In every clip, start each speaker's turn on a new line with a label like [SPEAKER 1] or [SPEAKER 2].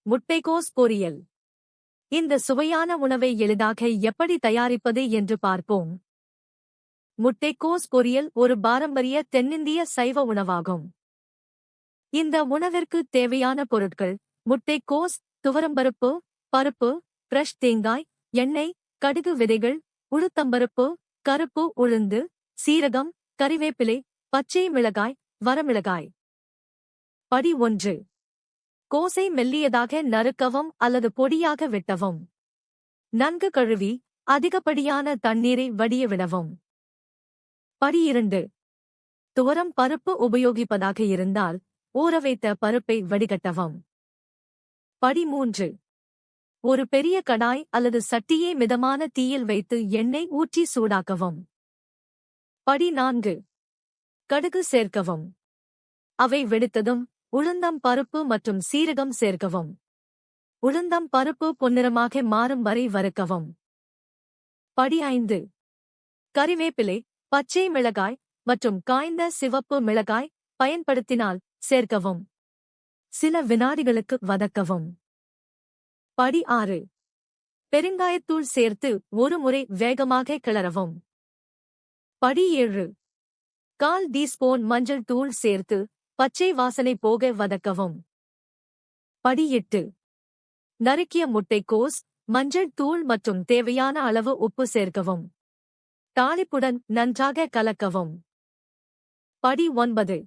[SPEAKER 1] முட்டைக்கோஸ் பொரியல். இந்த சுவையான உணவை எளிதாக எப்படி தயாரிப்பது என்று பார்ப்போம். முட்டைக்கோஸ் பொரியல் ஒரு பாரம்பரிய தென்னிந்திய சைவ உணவாகும். இந்த உணவிற்கு தேவையான பொருட்கள்: முட்டைக்கோஸ், துவரம்பருப்பு, பருப்பு, பிரஷ் தேங்காய், எண்ணெய், கடுகு விதைகள், உளுத்தம்பருப்பு, கருப்பு உளுந்து, சீரகம், கறிவேப்பிலை, பச்சை மிளகாய், வரமிளகாய். படி 1. கோஸை மெல்லியதாக நறுக்கவும் அல்லது பொடியாக வெட்டவும். நன்கு கழுவி அதிகப்படியான தண்ணீரை வடிய விடவும். படி 2. துவரம் பருப்பு உபயோகிப்பதாக இருந்தால் ஊறவைத்த பருப்பை வடிகட்டவும். படி 3. ஒரு பெரிய கடாய் அல்லது சட்டியை மிதமான தீயில் வைத்து எண்ணெய் ஊற்றி சூடாக்கவும். படி 4. கடுகு சேர்க்கவும். அவை வெடித்ததும் உளுந்தம் பருப்பு மற்றும் சீரகம் சேர்க்கவும். உளுந்தம் பருப்பு பொன்னிறமாக மாறும் வரை வறுக்கவும். படி 5. கறிவேப்பிலை, பச்சை மிளகாய் மற்றும் காய்ந்த சிவப்பு மிளகாய் பயன்படுத்தினால் சேர்க்கவும். சில வினாடிகளுக்கு வதக்கவும். படி 6. பெருங்காயத்தூள் சேர்த்து ஒரு முறை வேகமாக கிளறவும். படி 7. 1/4 டீஸ்பூன் மஞ்சள் தூள் சேர்த்து பச்சை வாசனை போக வதக்கவும். படி 8. நறுக்கிய முட்டைக்கோஸ், மஞ்சள் தூள் மற்றும் தேவையான அளவு உப்பு சேர்க்கவும். தாளிப்புடன் நன்றாக கலக்கவும். படி 9.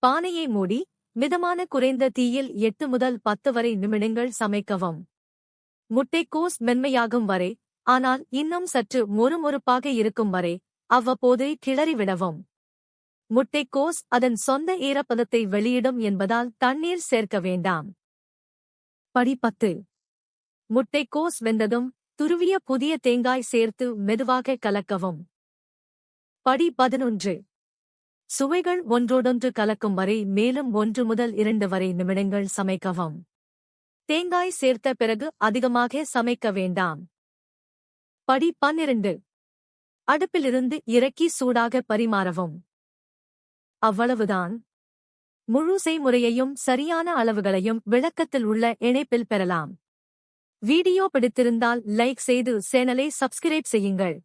[SPEAKER 1] பானையை மூடி மிதமான குறைந்த தீயில் 8 முதல் 10 வரை நிமிடங்கள் சமைக்கவும். முட்டைக்கோஸ் மென்மையாகும் வரை, ஆனால் இன்னும் சற்று மொறுமொறுப்பாக இருக்கும் வரை அவ்வப்போது கிளறிவிடவும். முட்டைக்கோஸ் அதன் சொந்த ஈரப்பதத்தை வெளியிடும் என்பதால் தண்ணீர் சேர்க்க வேண்டாம். படி 10. முட்டைக்கோஸ் வெந்ததும் துருவிய புதிய தேங்காய் சேர்த்து மெதுவாக கலக்கவும். படி 11. சுவைகள் ஒன்றோடொன்று கலக்கும் வரை மேலும் 1 முதல் 2 வரை நிமிடங்கள் சமைக்கவும். தேங்காய் சேர்த்த பிறகு அதிகமாக சமைக்க வேண்டாம். படி 12. அடுப்பிலிருந்து இறக்கி சூடாக பரிமாறவும். அவ்வளவுதான். முழு செய்முறையையும் சரியான அளவுகளையும் விளக்கத்தில் உள்ள இணைப்பில் பெறலாம். வீடியோ பிடித்திருந்தால் லைக் செய்து சேனலை சப்ஸ்கிரைப் செய்யுங்கள்.